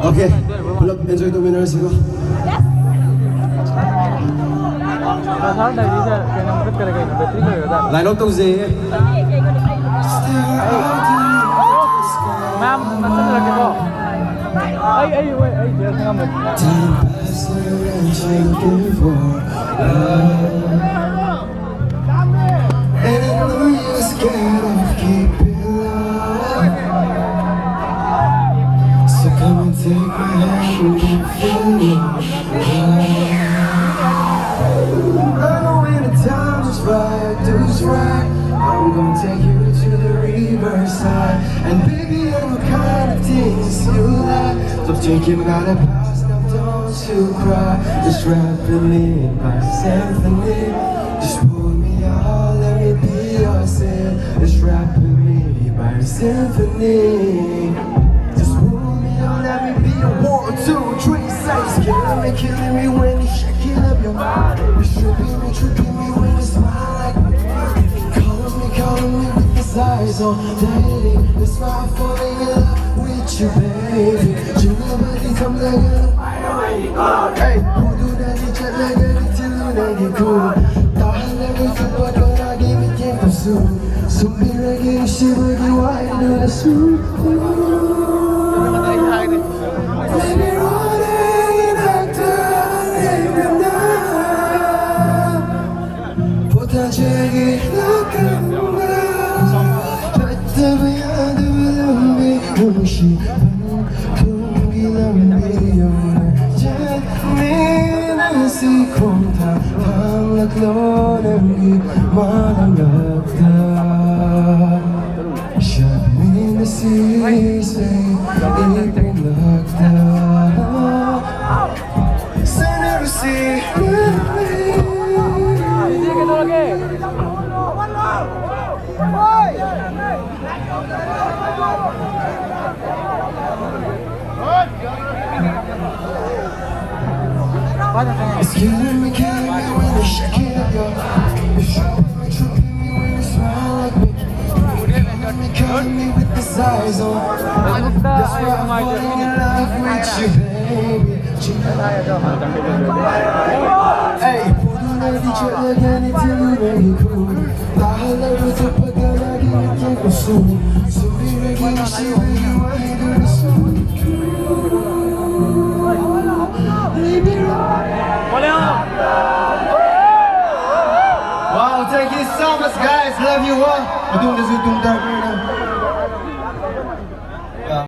Okay, pull up, enjoy the winners. Yes. Line up those there. Ma'am, nasa lagi ko. Ay, just nga mo. And I know you're scared of keeping love. So come and take my hand and feel it. I know when the time is right, do is right. I'm gonna take you to the riverside. And baby, I know kind of things you like. Stop thinking about the past, now don't you cry. Just rapping it by symphony. Just pull me out, let me be yourself. Just rapping me by symphony. Just pull me out, let me be your 1, 2, 3, 6. Killing me when you shaking up your body. You tripping me when you smile like me. Calling me with his eyes on dating. That's why I'm falling in love with you, baby. You never think I'm like a hey, who do that? It's just like a little lady cool. Tahan lang ito pa kung lagi may tiempo soon. Sumira shit with you, I do the suit. Baby, running after him now. 포탄제기 나간다. 따뜻한 눈빛 눈시 동기는 미련을 재미는 시콤타 함락로는 기만한 같다. 샤미는 시세 입은 낙다. Center see it's killing me when you shake it up, yo. You're showing me, tripping me when you smile like me. Killing me with this eyes on. That's why I'm falling in love with you, baby. Hey, 포도나기 젖어가니 들으니 cool. 나할래부터 뻗어나기 느끼고 숨. 소리를 기는 시간이 와이들이 숨. Wow, thank you so much, guys. Love you all. We're doing this with